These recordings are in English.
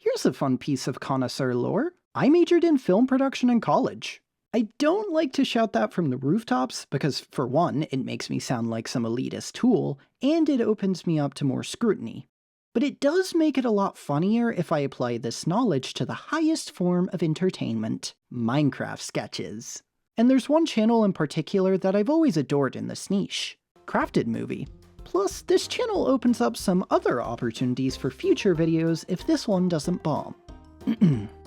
Here's a fun piece of Connorsseur lore. I majored in film production in college. I don't like to shout that from the rooftops because, for one, it makes me sound like some elitist tool, and it opens me up to more scrutiny. But it does make it a lot funnier if I apply this knowledge to the highest form of entertainment, Minecraft sketches. And there's one channel in particular that I've always adored in this niche, CraftedMovie. Plus, this channel opens up some other opportunities for future videos if this one doesn't bomb.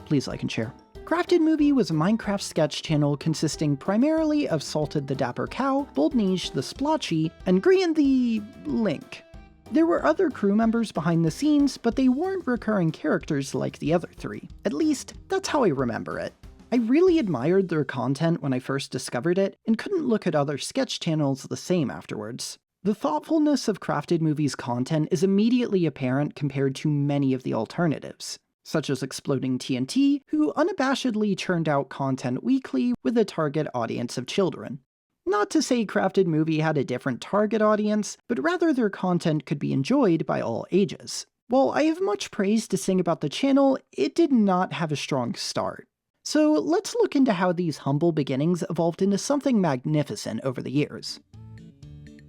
Please like and share. CraftedMovie was a Minecraft sketch channel consisting primarily of Salted the Dapper Cow, Boldniche the Splotchy, and Grian the Link. There were other crew members behind the scenes, but they weren't recurring characters like the other three. At least, that's how I remember it. I really admired their content when I first discovered it, and couldn't look at other sketch channels the same afterwards. The thoughtfulness of CraftedMovie's content is immediately apparent compared to many of the alternatives, such as Exploding TNT, who unabashedly churned out content weekly with a target audience of children. Not to say CraftedMovie had a different target audience, but rather their content could be enjoyed by all ages. While I have much praise to sing about the channel, it did not have a strong start. So let's look into how these humble beginnings evolved into something magnificent over the years.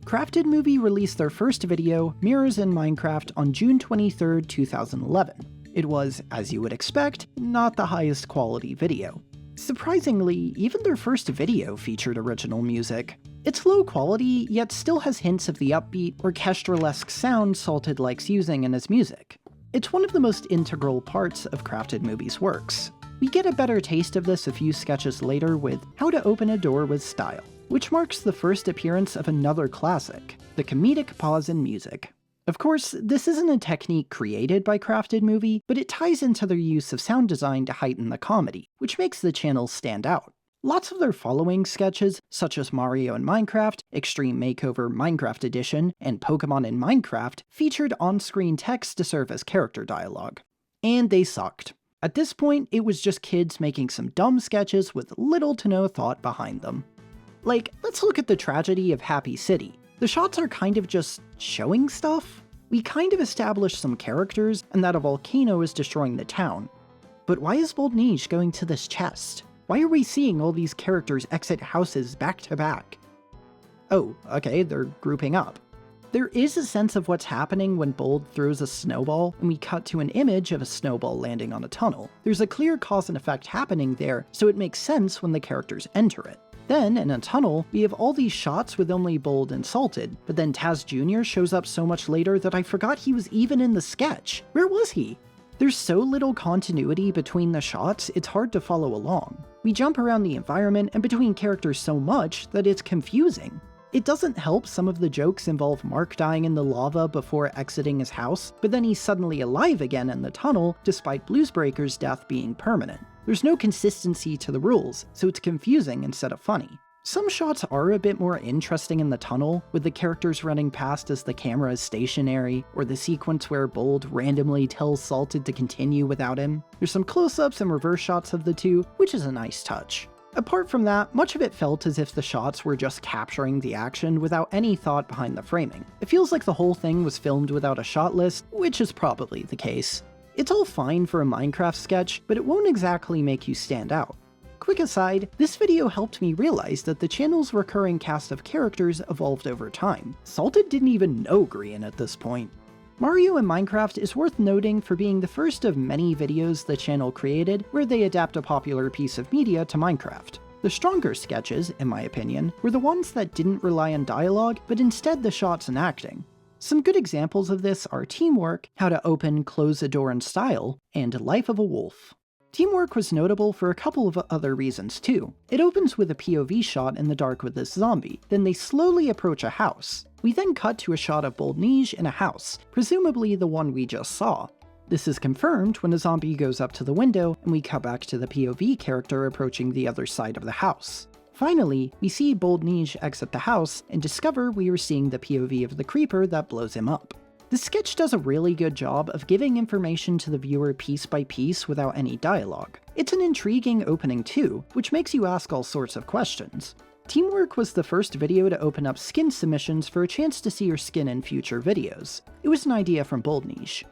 CraftedMovie released their first video, Mirrors in Minecraft, on June 23, 2011. It was, as you would expect, not the highest quality video. Surprisingly, even their first video featured original music. It's low quality, yet still has hints of the upbeat, orchestral-esque sound Salted likes using in his music. It's one of the most integral parts of CraftedMovie's works. We get a better taste of this a few sketches later with How to Open a Door with Style, which marks the first appearance of another classic, the comedic pause in music. Of course, this isn't a technique created by CraftedMovie, but it ties into their use of sound design to heighten the comedy, which makes the channel stand out. Lots of their following sketches, such as Mario in Minecraft, Extreme Makeover Minecraft Edition, and Pokemon in Minecraft, featured on-screen text to serve as character dialogue. And they sucked. At this point, it was just kids making some dumb sketches with little to no thought behind them. Like, let's look at the tragedy of Happy City. The shots are kind of just showing stuff. We kind of established some characters, and that a volcano is destroying the town. But why is Boldniche going to this chest? Why are we seeing all these characters exit houses back to back? Oh, okay, they're grouping up. There is a sense of what's happening when Bold throws a snowball, and we cut to an image of a snowball landing on a tunnel. There's a clear cause and effect happening there, so it makes sense when the characters enter it. Then, in a tunnel, we have all these shots with only Bold and Salted, but then Taz Jr. shows up so much later that I forgot he was even in the sketch. Where was he? There's so little continuity between the shots, it's hard to follow along. We jump around the environment and between characters so much that it's confusing. It doesn't help some of the jokes involve Mark dying in the lava before exiting his house, but then he's suddenly alive again in the tunnel, despite Bluesbreaker's death being permanent. There's no consistency to the rules, so it's confusing instead of funny. Some shots are a bit more interesting in the tunnel, with the characters running past as the camera is stationary, or the sequence where Bold randomly tells Salted to continue without him. There's some close-ups and reverse shots of the two, which is a nice touch. Apart from that, much of it felt as if the shots were just capturing the action without any thought behind the framing. It feels like the whole thing was filmed without a shot list, which is probably the case. It's all fine for a Minecraft sketch, but it won't exactly make you stand out. Quick aside, this video helped me realize that the channel's recurring cast of characters evolved over time. Salted didn't even know Grian at this point. Mario in Minecraft is worth noting for being the first of many videos the channel created where they adapt a popular piece of media to Minecraft. The stronger sketches, in my opinion, were the ones that didn't rely on dialogue, but instead the shots and acting. Some good examples of this are Teamwork, How to Open, Close a Door in Style, and Life of a Wolf. Teamwork was notable for a couple of other reasons too. It opens with a POV shot in the dark with this zombie, then they slowly approach a house. We then cut to a shot of Boldniche in a house, presumably the one we just saw. This is confirmed when a zombie goes up to the window and we cut back to the POV character approaching the other side of the house. Finally, we see Boldniche exit the house and discover we are seeing the POV of the creeper that blows him up. The sketch does a really good job of giving information to the viewer piece by piece without any dialogue. It's an intriguing opening too, which makes you ask all sorts of questions. Teamwork was the first video to open up skin submissions for a chance to see your skin in future videos. It was an idea from Boldniche.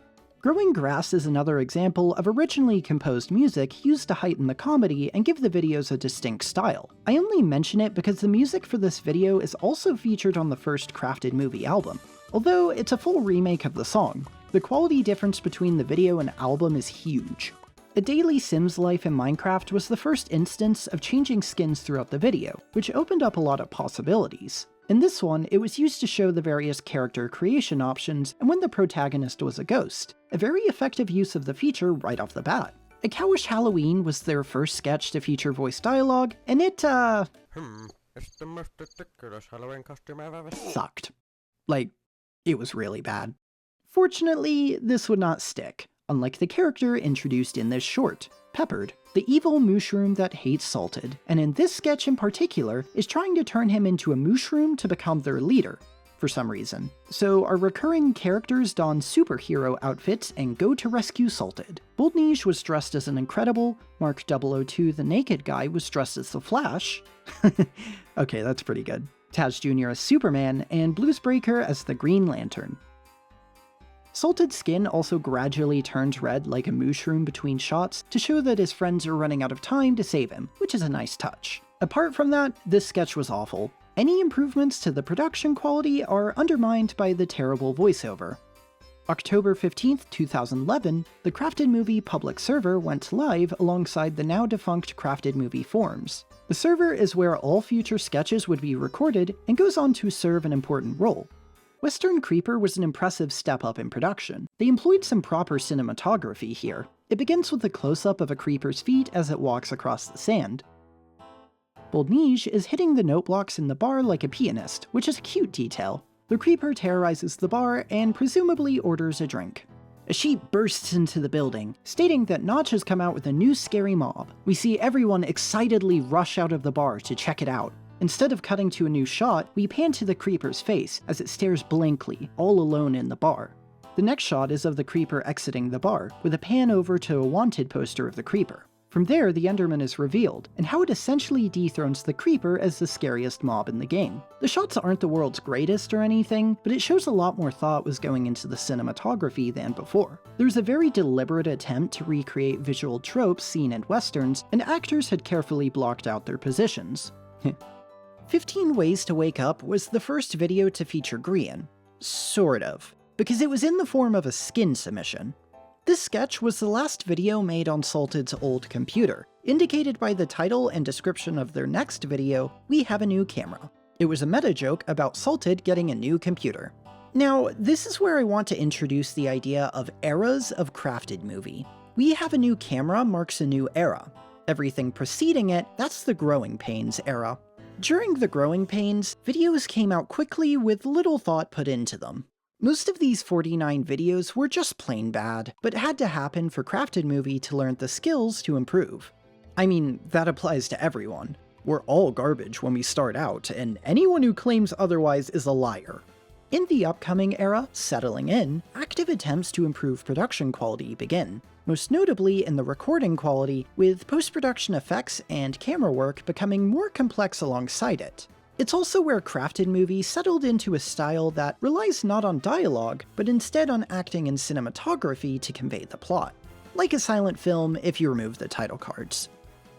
Growing grass is another example of originally composed music used to heighten the comedy and give the videos a distinct style. I only mention it because the music for this video is also featured on the first CraftedMovie album. Although it's a full remake of the song, the quality difference between the video and album is huge. A daily Sims life in Minecraft was the first instance of changing skins throughout the video, which opened up a lot of possibilities. In this one, it was used to show the various character creation options and when the protagonist was a ghost, a very effective use of the feature right off the bat. A Cowish Halloween was their first sketch to feature voice dialogue, and it, It's the most ridiculous Halloween costume I've ever seen. sucked. Like, it was really bad. Fortunately, this would not stick, unlike the character introduced in this short, Peppered, the evil mushroom that hates Salted, and in this sketch in particular, is trying to turn him into a mushroom to become their leader, for some reason. So our recurring characters don superhero outfits and go to rescue Salted. Boldniche was dressed as an Incredible, Mark 002 the Naked Guy was dressed as the Flash, okay, that's pretty good, Taz Jr. as Superman, and Bluesbreaker as the Green Lantern. Salted's skin also gradually turns red like a mushroom between shots to show that his friends are running out of time to save him, which is a nice touch. Apart from that, this sketch was awful. Any improvements to the production quality are undermined by the terrible voiceover. October 15th, 2011, the CraftedMovie public server went live alongside the now-defunct CraftedMovie forums. The server is where all future sketches would be recorded and goes on to serve an important role. Western Creeper was an impressive step up in production. They employed some proper cinematography here. It begins with a close-up of a creeper's feet as it walks across the sand. Boldniche is hitting the note blocks in the bar like a pianist, which is a cute detail. The creeper terrorizes the bar and presumably orders a drink. A sheep bursts into the building, stating that Notch has come out with a new scary mob. We see everyone excitedly rush out of the bar to check it out. Instead of cutting to a new shot, we pan to the creeper's face as it stares blankly, all alone in the bar. The next shot is of the creeper exiting the bar, with a pan over to a wanted poster of the creeper. From there, the Enderman is revealed, and how it essentially dethrones the creeper as the scariest mob in the game. The shots aren't the world's greatest or anything, but it shows a lot more thought was going into the cinematography than before. There's a very deliberate attempt to recreate visual tropes seen in westerns, and actors had carefully blocked out their positions. 15 Ways to Wake Up was the first video to feature Grian. Sort of. Because it was in the form of a skin submission. This sketch was the last video made on Salted's old computer, indicated by the title and description of their next video, We Have a New Camera. It was a meta joke about Salted getting a new computer. Now, this is where I want to introduce the idea of eras of CraftedMovie. We Have a New Camera marks a new era. Everything preceding it, that's the Growing Pains era. During the Growing Pains, videos came out quickly with little thought put into them. Most of these 49 videos were just plain bad, but had to happen for CraftedMovie to learn the skills to improve. I mean, that applies to everyone. We're all garbage when we start out, and anyone who claims otherwise is a liar. In the upcoming era, settling in, active attempts to improve production quality begin, most notably in the recording quality, with post-production effects and camera work becoming more complex alongside it. It's also where CraftedMovie settled into a style that relies not on dialogue, but instead on acting and cinematography to convey the plot. Like a silent film if you remove the title cards.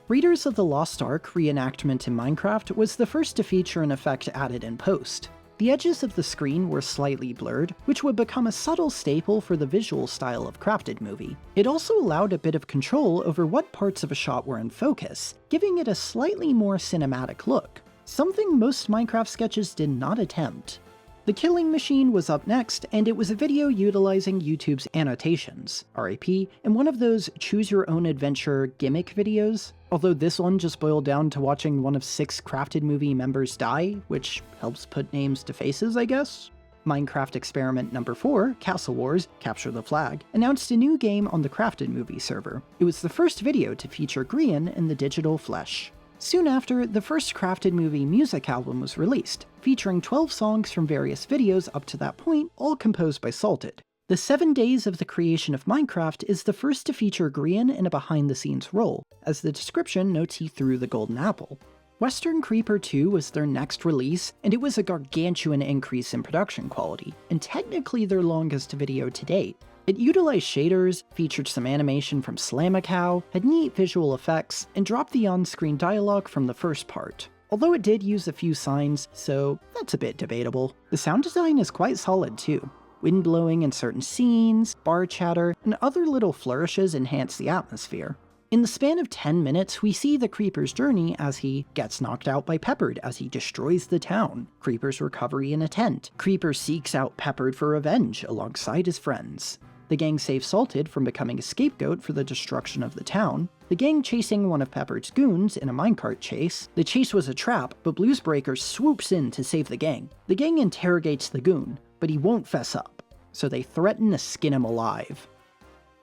Raiders of the Lost Ark reenactment in Minecraft was the first to feature an effect added in post. The edges of the screen were slightly blurred, which would become a subtle staple for the visual style of CraftedMovie. It also allowed a bit of control over what parts of a shot were in focus, giving it a slightly more cinematic look. Something most Minecraft sketches did not attempt. The Killing Machine was up next, and it was a video utilizing YouTube's annotations, RIP, in one of those choose-your-own-adventure gimmick videos. Although this one just boiled down to watching one of 6 CraftedMovie members die, which helps put names to faces, I guess. Minecraft Experiment number 4, Castle Wars, Capture the Flag, announced a new game on the CraftedMovie server. It was the first video to feature Grian in the digital flesh. Soon after, the first CraftedMovie music album was released, featuring 12 songs from various videos up to that point, all composed by Salted. The 7 Days of the Creation of Minecraft is the first to feature Grian in a behind-the-scenes role, as the description notes he threw the golden apple. Western Creeper 2 was their next release, and it was a gargantuan increase in production quality, and technically their longest video to date. It utilized shaders, featured some animation from Slamacow, had neat visual effects, and dropped the on-screen dialogue from the first part. Although it did use a few signs, so that's a bit debatable. The sound design is quite solid too. Wind blowing in certain scenes, bar chatter, and other little flourishes enhance the atmosphere. In the span of 10 minutes, we see the Creeper's journey as he gets knocked out by Peppered as he destroys the town, Creeper's recovery in a tent, Creeper seeks out Peppered for revenge alongside his friends. The gang saves Salted from becoming a scapegoat for the destruction of the town, the gang chasing one of Peppered's goons in a minecart chase. The chase was a trap, but Bluesbreaker swoops in to save the gang. The gang interrogates the goon, but he won't fess up, so they threaten to skin him alive.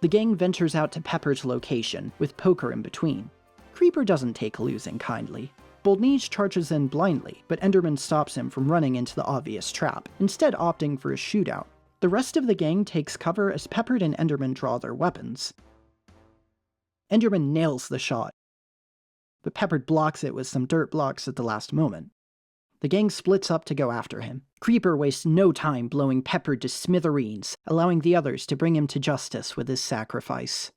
The gang ventures out to Peppered's location, with Poker in between. Creeper doesn't take losing kindly. Boldnige charges in blindly, but Enderman stops him from running into the obvious trap, instead opting for a shootout. The rest of the gang takes cover as Peppered and Enderman draw their weapons. Enderman nails the shot, but Peppered blocks it with some dirt blocks at the last moment. The gang splits up to go after him. Creeper wastes no time blowing Peppered to smithereens, allowing the others to bring him to justice with his sacrifice.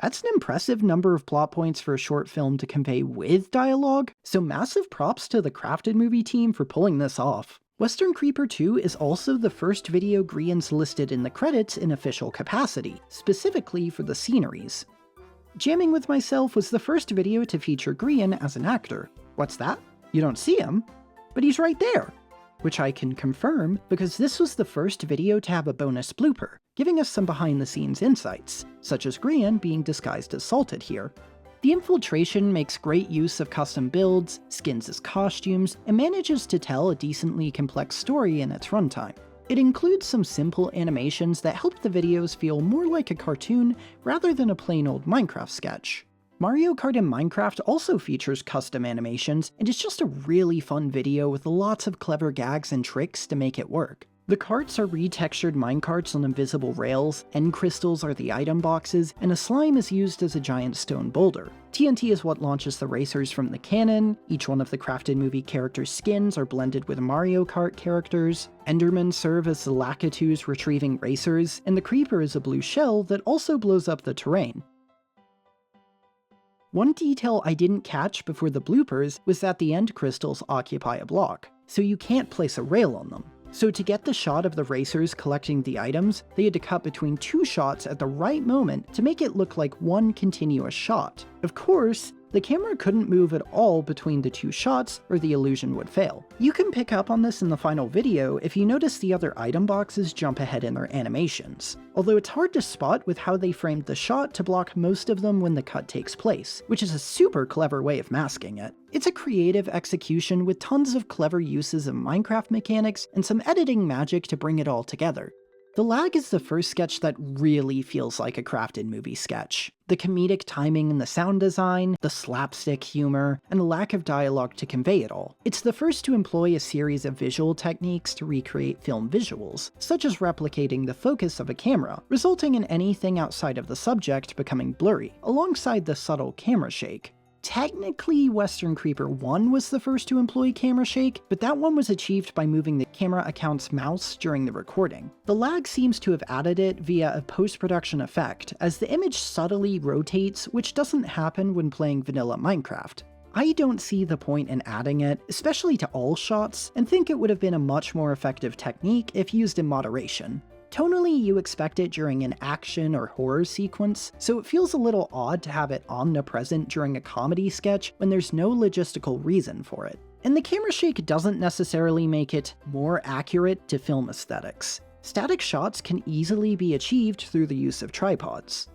That's an impressive number of plot points for a short film to convey with dialogue, so massive props to the CraftedMovie team for pulling this off. Western Creeper 2 is also the first video Grian's listed in the credits in official capacity, specifically for the sceneries. Jamming with Myself was the first video to feature Grian as an actor. What's that? You don't see him? But he's right there! Which I can confirm because this was the first video to have a bonus blooper, giving us some behind-the-scenes insights, such as Grian being disguised as Salted here. The Infiltration makes great use of custom builds, skins as costumes, and manages to tell a decently complex story in its runtime. It includes some simple animations that help the videos feel more like a cartoon rather than a plain old Minecraft sketch. Mario Kart in Minecraft also features custom animations, and it's just a really fun video with lots of clever gags and tricks to make it work. The carts are retextured minecarts on invisible rails, end crystals are the item boxes, and a slime is used as a giant stone boulder. TNT is what launches the racers from the cannon, each one of the CraftedMovie characters' skins are blended with Mario Kart characters, Endermen serve as the Lakitus retrieving racers, and the Creeper is a blue shell that also blows up the terrain. One detail I didn't catch before the bloopers was that the end crystals occupy a block, so you can't place a rail on them. So to get the shot of the racers collecting the items, they had to cut between two shots at the right moment to make it look like one continuous shot. Of course, the camera couldn't move at all between the two shots or the illusion would fail. You can pick up on this in the final video if you notice the other item boxes jump ahead in their animations, although it's hard to spot with how they framed the shot to block most of them when the cut takes place, which is a super clever way of masking it. It's a creative execution with tons of clever uses of Minecraft mechanics and some editing magic to bring it all together. The lag is the first sketch that really feels like a CraftedMovie sketch. The comedic timing in the sound design, the slapstick humor, and the lack of dialogue to convey it all. It's the first to employ a series of visual techniques to recreate film visuals, such as replicating the focus of a camera, resulting in anything outside of the subject becoming blurry, alongside the subtle camera shake. Technically, Western Creeper 1 was the first to employ camera shake, but that one was achieved by moving the camera account's mouse during the recording. The lag seems to have added it via a post-production effect, as the image subtly rotates, which doesn't happen when playing vanilla Minecraft. I don't see the point in adding it, especially to all shots, and think it would have been a much more effective technique if used in moderation. Tonally, you expect it during an action or horror sequence, so it feels a little odd to have it omnipresent during a comedy sketch when there's no logistical reason for it. And the camera shake doesn't necessarily make it more accurate to film aesthetics. Static shots can easily be achieved through the use of tripods.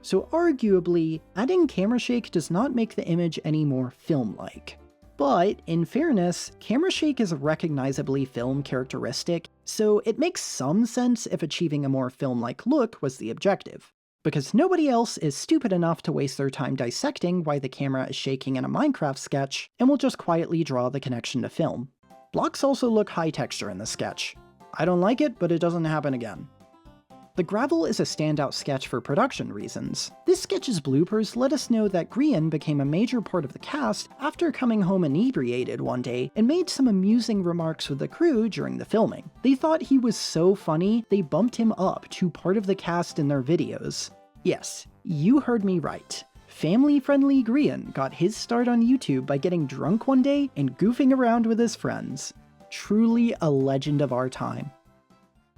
So arguably, adding camera shake does not make the image any more film-like. But, in fairness, camera shake is a recognizably film characteristic, so it makes some sense if achieving a more film-like look was the objective. Because nobody else is stupid enough to waste their time dissecting why the camera is shaking in a Minecraft sketch, and will just quietly draw the connection to film. Blocks also look high texture in the sketch. I don't like it, but it doesn't happen again. The gravel is a standout sketch for production reasons. This sketch's bloopers let us know that Grian became a major part of the cast after coming home inebriated one day and made some amusing remarks with the crew during the filming. They thought he was so funny, they bumped him up to part of the cast in their videos. Yes, you heard me right. Family-friendly Grian got his start on YouTube by getting drunk one day and goofing around with his friends. Truly a legend of our time.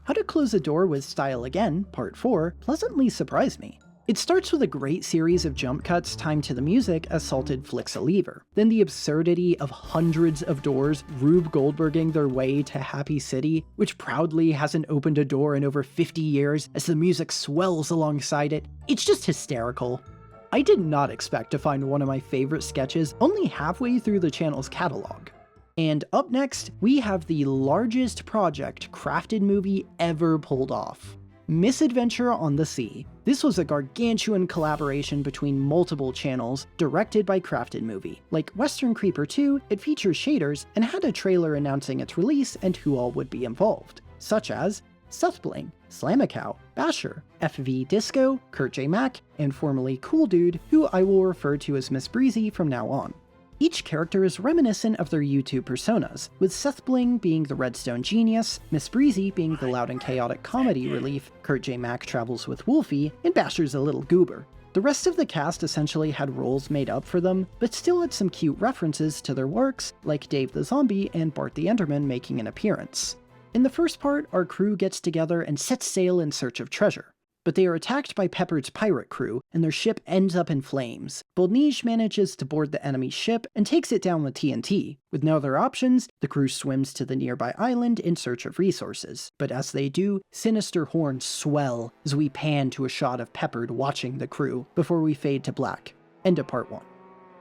How to Close a Door with Style Again, Part 4, pleasantly surprised me. It starts with a great series of jump cuts timed to the music as Salted flicks a lever. Then the absurdity of hundreds of doors Rube Goldberging their way to Happy City, which proudly hasn't opened a door in over 50 years as the music swells alongside it. It's just hysterical. I did not expect to find one of my favorite sketches only halfway through the channel's catalog. And up next, we have the largest project CraftedMovie ever pulled off. Misadventure on the Sea. This was a gargantuan collaboration between multiple channels, directed by CraftedMovie. Like Western Creeper 2, it features shaders and had a trailer announcing its release and who all would be involved, such as Sethbling, Slamacow, Basher, FV Disco, Kurt J. Mack, and formerly Cool Dude, who I will refer to as Miss Breezy from now on. Each character is reminiscent of their YouTube personas, with Sethbling being the Redstone genius, Miss Breezy being the loud and chaotic comedy relief, Kurt J. Mack travels with Wolfie, and Basher's a little goober. The rest of the cast essentially had roles made up for them, but still had some cute references to their works, like Dave the Zombie and Bart the Enderman making an appearance. In the first part, our crew gets together and sets sail in search of treasure. But they are attacked by Peppered's pirate crew, and their ship ends up in flames. Boldnige manages to board the enemy ship and takes it down with TNT. With no other options, the crew swims to the nearby island in search of resources. But as they do, sinister horns swell as we pan to a shot of Peppered watching the crew, before we fade to black. End of part 1.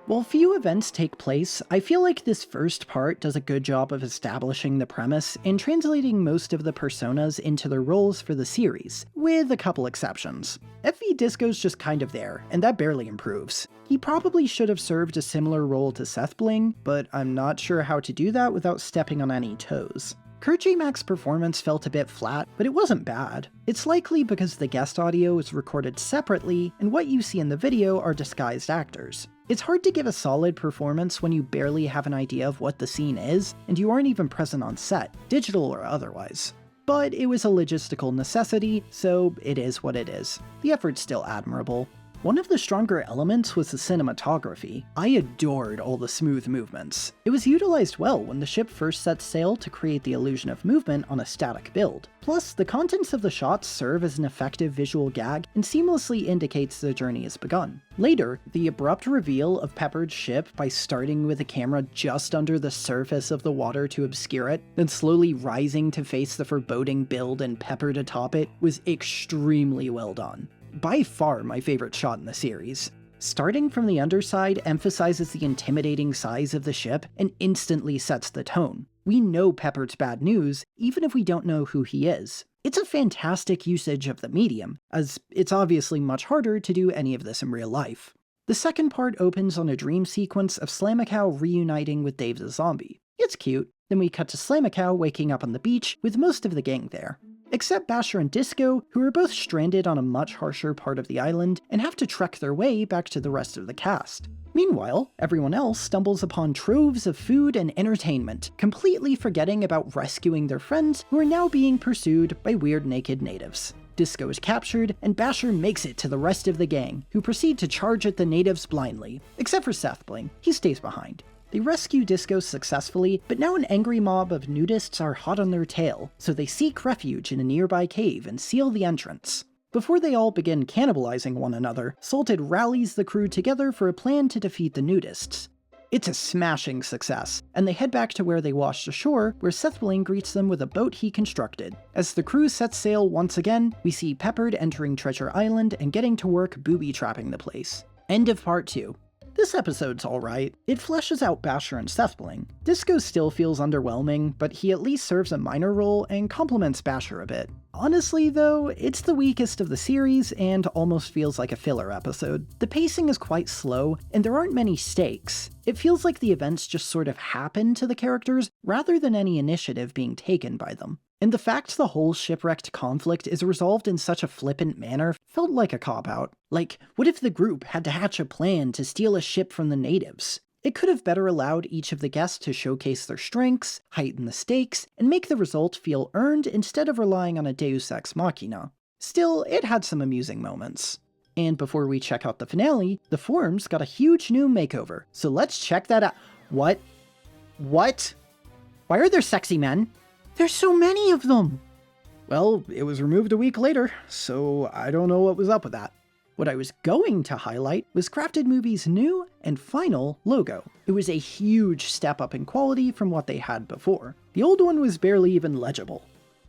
While few events take place, I feel like this first part does a good job of establishing the premise and translating most of the personas into their roles for the series, with a couple exceptions. FV Disco's just kind of there, and that barely improves. He probably should have served a similar role to Sethbling, but I'm not sure how to do that without stepping on any toes. Kurt J. Mack's performance felt a bit flat, but it wasn't bad. It's likely because the guest audio is recorded separately, and what you see in the video are disguised actors. It's hard to give a solid performance when you barely have an idea of what the scene is, and you aren't even present on set, digital or otherwise. But it was a logistical necessity, so it is what it is. The effort's still admirable. One of the stronger elements was the cinematography. I adored all the smooth movements. It was utilized well when the ship first sets sail to create the illusion of movement on a static build. Plus, the contents of the shots serve as an effective visual gag and seamlessly indicates the journey has begun. Later, the abrupt reveal of Peppered's ship by starting with the camera just under the surface of the water to obscure it, then slowly rising to face the foreboding build and Peppered atop it was extremely well done. By far my favorite shot in the series. Starting from the underside emphasizes the intimidating size of the ship and instantly sets the tone. We know Peppered's bad news, even if we don't know who he is. It's a fantastic usage of the medium, as it's obviously much harder to do any of this in real life. The second part opens on a dream sequence of Slamacow reuniting with Dave the Zombie. It's cute. Then we cut to Slamacow waking up on the beach with most of the gang there. Except Basher and Disco, who are both stranded on a much harsher part of the island and have to trek their way back to the rest of the cast. Meanwhile, everyone else stumbles upon troves of food and entertainment, completely forgetting about rescuing their friends who are now being pursued by weird naked natives. Disco is captured, and Basher makes it to the rest of the gang, who proceed to charge at the natives blindly, except for Sethbling. He stays behind. They rescue Disco successfully, but now an angry mob of nudists are hot on their tail, so they seek refuge in a nearby cave and seal the entrance. Before they all begin cannibalizing one another, Salted rallies the crew together for a plan to defeat the nudists. It's a smashing success, and they head back to where they washed ashore, where Sethbling greets them with a boat he constructed. As the crew sets sail once again, we see Peppered entering Treasure Island and getting to work booby-trapping the place. End of part 2. This episode's alright. It fleshes out Basher and Sethbling. Disco still feels underwhelming, but he at least serves a minor role and complements Basher a bit. Honestly though, it's the weakest of the series and almost feels like a filler episode. The pacing is quite slow, and there aren't many stakes. It feels like the events just sort of happen to the characters rather than any initiative being taken by them. And the fact the whole shipwrecked conflict is resolved in such a flippant manner felt like a cop-out. Like, what if the group had to hatch a plan to steal a ship from the natives? It could have better allowed each of the guests to showcase their strengths, heighten the stakes, and make the result feel earned instead of relying on a deus ex machina. Still, it had some amusing moments. And before we check out the finale, the forums got a huge new makeover, so let's check that out. What? What? Why are there sexy men? There's so many of them! Well, it was removed a week later, so I don't know what was up with that. What I was going to highlight was CraftedMovie's new and final logo. It was a huge step up in quality from what they had before. The old one was barely even legible.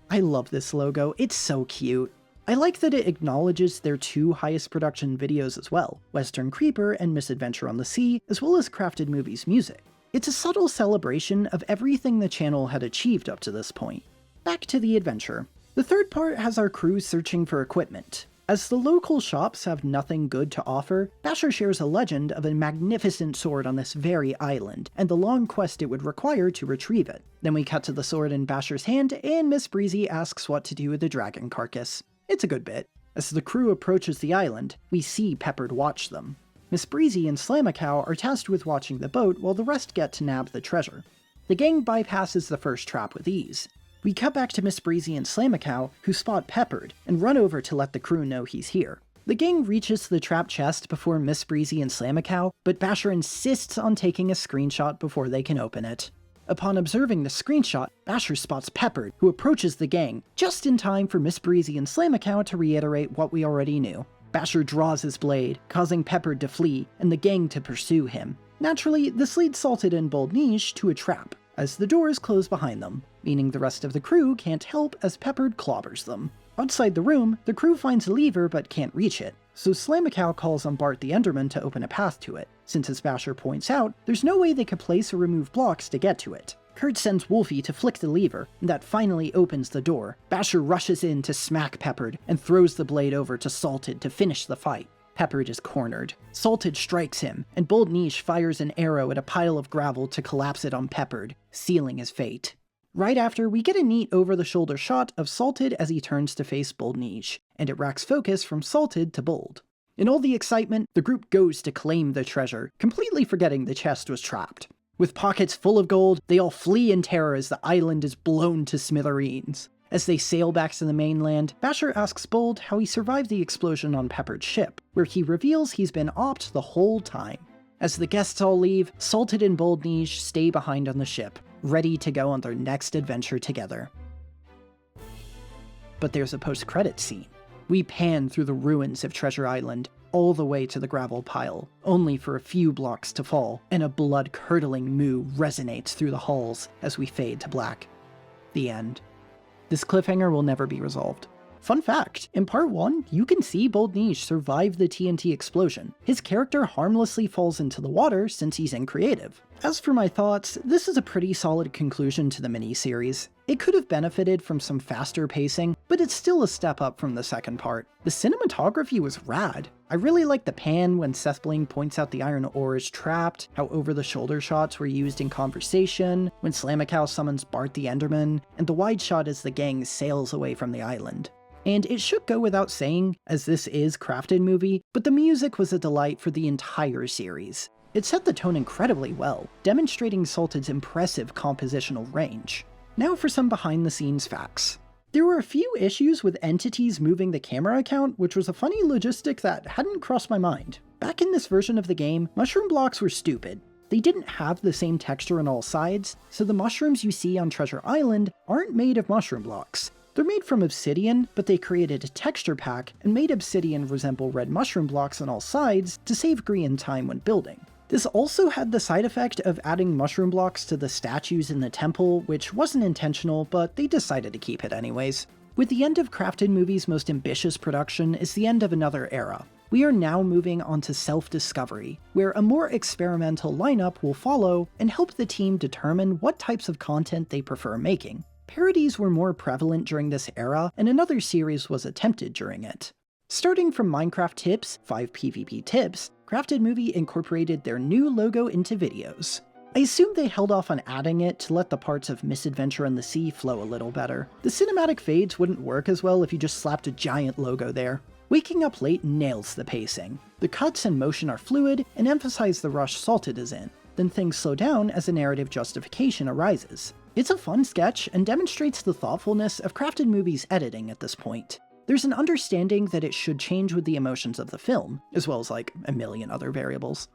I love this logo, it's so cute. I like that it acknowledges their two highest production videos as well, Western Creeper and Misadventure on the Sea, as well as CraftedMovie's music. It's a subtle celebration of everything the channel had achieved up to this point. Back to the adventure. The third part has our crew searching for equipment. As the local shops have nothing good to offer, Basher shares a legend of a magnificent sword on this very island, and the long quest it would require to retrieve it. Then we cut to the sword in Basher's hand, and Miss Breezy asks what to do with the dragon carcass. It's a good bit. As the crew approaches the island, we see Peppered watch them. Miss Breezy and Slamacow are tasked with watching the boat while the rest get to nab the treasure. The gang bypasses the first trap with ease. We cut back to Miss Breezy and Slamacow, who spot Peppered, and run over to let the crew know he's here. The gang reaches the trap chest before Miss Breezy and Slamacow, but Basher insists on taking a screenshot before they can open it. Upon observing the screenshot, Basher spots Peppered, who approaches the gang, just in time for Miss Breezy and Slamacow to reiterate what we already knew. Basher draws his blade, causing Peppered to flee, and the gang to pursue him. Naturally, this leads Salted and Bold Niche to a trap, as the doors close behind them, meaning the rest of the crew can't help as Peppered clobbers them. Outside the room, the crew finds a lever but can't reach it, so Slamacow calls on Bart the Enderman to open a path to it, since as Basher points out, there's no way they could place or remove blocks to get to it. Kurt sends Wolfie to flick the lever, and that finally opens the door. Basher rushes in to smack Peppered, and throws the blade over to Salted to finish the fight. Peppered is cornered. Salted strikes him, and Bold Niche fires an arrow at a pile of gravel to collapse it on Peppered, sealing his fate. Right after, we get a neat over-the-shoulder shot of Salted as he turns to face Bold Niche, and it racks focus from Salted to Bold. In all the excitement, the group goes to claim the treasure, completely forgetting the chest was trapped. With pockets full of gold, they all flee in terror as the island is blown to smithereens. As they sail back to the mainland, Basher asks Bold how he survived the explosion on Peppered's ship, where he reveals he's been opt the whole time. As the guests all leave, Salted and Bold Niche stay behind on the ship, ready to go on their next adventure together. But there's a post-credits scene. We pan through the ruins of Treasure Island, all the way to the gravel pile, only for a few blocks to fall, and a blood-curdling moo resonates through the halls as we fade to black. The end. This cliffhanger will never be resolved. Fun fact, in part 1, you can see Bold Niche survive the TNT explosion. His character harmlessly falls into the water since he's in creative. As for my thoughts, this is a pretty solid conclusion to the miniseries. It could have benefited from some faster pacing, but it's still a step up from the second part. The cinematography was rad. I really like the pan when Seth Bling points out the iron ore is trapped, how over-the-shoulder shots were used in conversation, when Slamacow summons Bart the Enderman, and the wide shot as the gang sails away from the island. And it should go without saying, as this is CraftedMovie, but the music was a delight for the entire series. It set the tone incredibly well, demonstrating Salted's impressive compositional range. Now for some behind-the-scenes facts. There were a few issues with entities moving the camera account, which was a funny logistic that hadn't crossed my mind. Back in this version of the game, mushroom blocks were stupid. They didn't have the same texture on all sides, so the mushrooms you see on Treasure Island aren't made of mushroom blocks. They're made from obsidian, but they created a texture pack and made obsidian resemble red mushroom blocks on all sides to save green time when building. This also had the side effect of adding mushroom blocks to the statues in the temple, which wasn't intentional, but they decided to keep it anyways. With the end of CraftedMovie's most ambitious production is the end of another era. We are now moving on to self-discovery, where a more experimental lineup will follow and help the team determine what types of content they prefer making. Parodies were more prevalent during this era, and another series was attempted during it. Starting from Minecraft Tips, 5 PvP Tips, CraftedMovie incorporated their new logo into videos. I assume they held off on adding it to let the parts of Misadventure and the sea flow a little better. The cinematic fades wouldn't work as well if you just slapped a giant logo there. Waking Up Late nails the pacing. The cuts and motion are fluid and emphasize the rush Salted is in. Then things slow down as a narrative justification arises. It's a fun sketch and demonstrates the thoughtfulness of CraftedMovie's editing at this point. There's an understanding that it should change with the emotions of the film, as well as like a million other variables.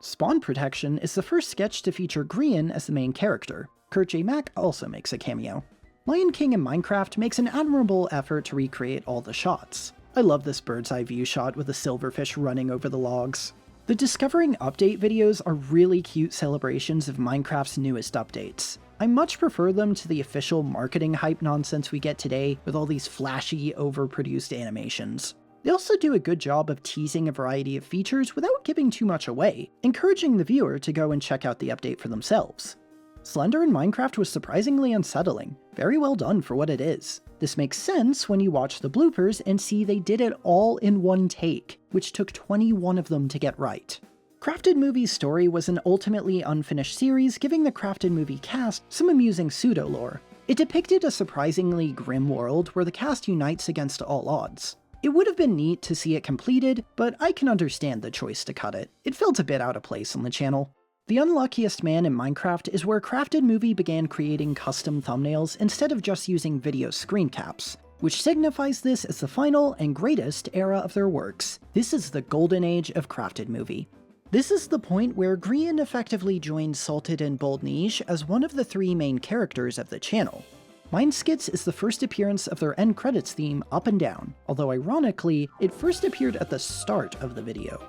Spawn Protection is the first sketch to feature Grian as the main character. Kurt J. Mack also makes a cameo. Lion King in Minecraft makes an admirable effort to recreate all the shots. I love this bird's eye view shot with the silverfish running over the logs. The Discovering Update videos are really cute celebrations of Minecraft's newest updates. I much prefer them to the official marketing hype nonsense we get today with all these flashy, overproduced animations. They also do a good job of teasing a variety of features without giving too much away, encouraging the viewer to go and check out the update for themselves. Slender in Minecraft was surprisingly unsettling, very well done for what it is. This makes sense when you watch the bloopers and see they did it all in one take, which took 21 of them to get right. CraftedMovie's story was an ultimately unfinished series, giving the CraftedMovie cast some amusing pseudo-lore. It depicted a surprisingly grim world where the cast unites against all odds. It would have been neat to see it completed, but I can understand the choice to cut it. It felt a bit out of place on the channel. The Unluckiest Man in Minecraft is where CraftedMovie began creating custom thumbnails instead of just using video screen caps, which signifies this as the final and greatest era of their works. This is the golden age of CraftedMovie. This is the point where Grian effectively joined Salted and Boldniche as one of the three main characters of the channel. Mindskits is the first appearance of their end credits theme, Up and Down, although ironically, it first appeared at the start of the video.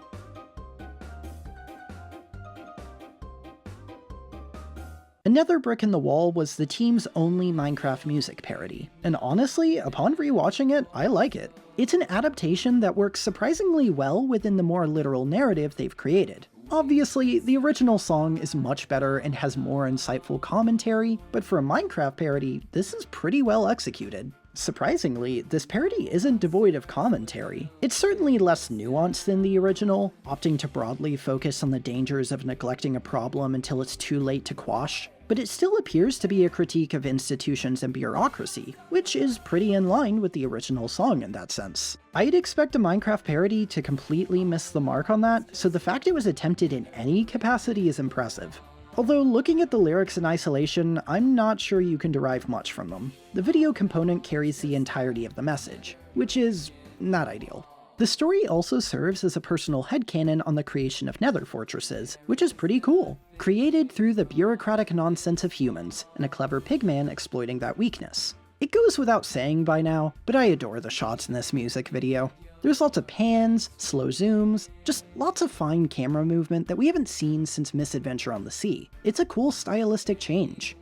Another Brick in the Wall was the team's only Minecraft music parody, and honestly, upon rewatching it, I like it. It's an adaptation that works surprisingly well within the more literal narrative they've created. Obviously, the original song is much better and has more insightful commentary, but for a Minecraft parody, this is pretty well executed. Surprisingly, this parody isn't devoid of commentary. It's certainly less nuanced than the original, opting to broadly focus on the dangers of neglecting a problem until it's too late to quash, but it still appears to be a critique of institutions and bureaucracy, which is pretty in line with the original song in that sense. I'd expect a Minecraft parody to completely miss the mark on that, so the fact it was attempted in any capacity is impressive. Although looking at the lyrics in isolation, I'm not sure you can derive much from them. The video component carries the entirety of the message, which is not ideal. The story also serves as a personal headcanon on the creation of nether fortresses, which is pretty cool. Created through the bureaucratic nonsense of humans, and a clever pigman exploiting that weakness. It goes without saying by now, but I adore the shots in this music video. There's lots of pans, slow zooms, just lots of fine camera movement that we haven't seen since Misadventure on the Sea. It's a cool stylistic change.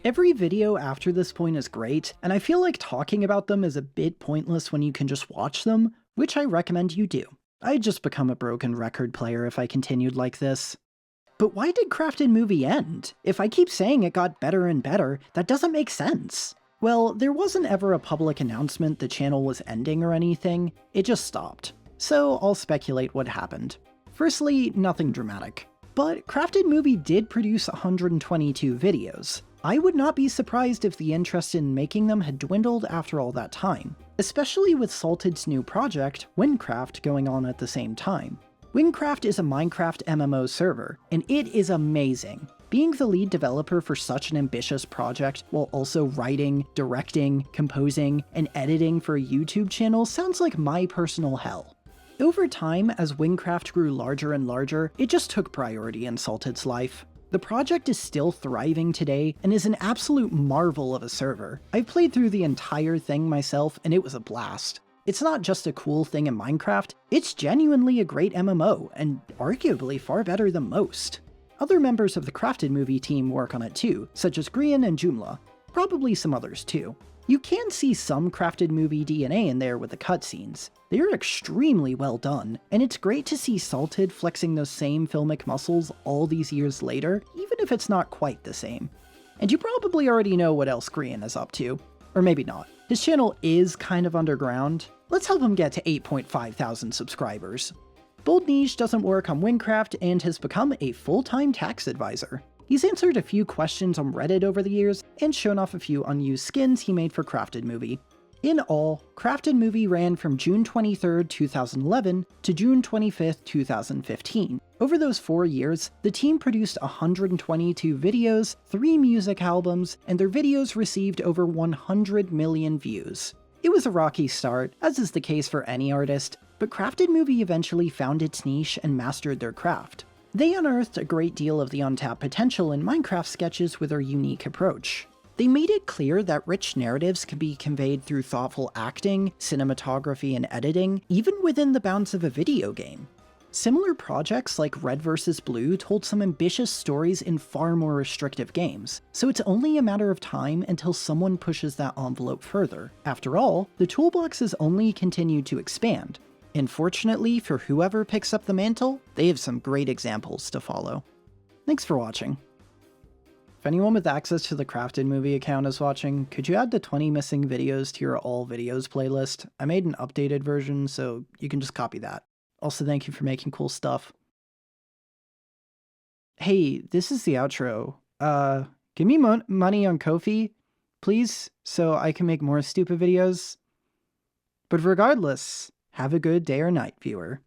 Every video after this point is great, and I feel like talking about them is a bit pointless when you can just watch them, which I recommend you do. I'd just become a broken record player if I continued like this. But why did CraftedMovie end? If I keep saying it got better and better, that doesn't make sense. Well, there wasn't ever a public announcement the channel was ending or anything, it just stopped. So I'll speculate what happened. Firstly, nothing dramatic. But CraftedMovie did produce 122 videos. I would not be surprised if the interest in making them had dwindled after all that time, especially with Salted's new project, Windcraft, going on at the same time. Windcraft is a Minecraft MMO server, and it is amazing. Being the lead developer for such an ambitious project while also writing, directing, composing, and editing for a YouTube channel sounds like my personal hell. Over time, as Windcraft grew larger and larger, it just took priority in Salted's life. The project is still thriving today and is an absolute marvel of a server. I've played through the entire thing myself and it was a blast. It's not just a cool thing in Minecraft, it's genuinely a great MMO, and arguably far better than most. Other members of the CraftedMovie team work on it too, such as Grian and Joomla. Probably some others too. You can see some CraftedMovie DNA in there with the cutscenes. They are extremely well done, and it's great to see Salted flexing those same filmic muscles all these years later, even if it's not quite the same. And you probably already know what else Grian is up to. Or maybe not. His channel is kind of underground. Let's help him get to 8.5 thousand subscribers. Boldniche doesn't work on Windcraft and has become a full-time tax advisor. He's answered a few questions on Reddit over the years, and shown off a few unused skins he made for CraftedMovie. In all, CraftedMovie ran from June 23, 2011 to June 25, 2015. Over those 4 years, the team produced 122 videos, 3 music albums, and their videos received over 100 million views. It was a rocky start, as is the case for any artist, but CraftedMovie eventually found its niche and mastered their craft. They unearthed a great deal of the untapped potential in Minecraft sketches with their unique approach. They made it clear that rich narratives can be conveyed through thoughtful acting, cinematography, and editing, even within the bounds of a video game. Similar projects like Red vs. Blue told some ambitious stories in far more restrictive games, so it's only a matter of time until someone pushes that envelope further. After all, the toolbox has only continued to expand, and fortunately for whoever picks up the mantle, they have some great examples to follow. Thanks for watching. If anyone with access to the CraftedMovie account is watching, could you add the 20 missing videos to your all videos playlist? I made an updated version, so you can just copy that. Also, thank you for making cool stuff. Hey, this is the outro. Give me money on Ko-fi, please, so I can make more stupid videos. But regardless, have a good day or night, viewer.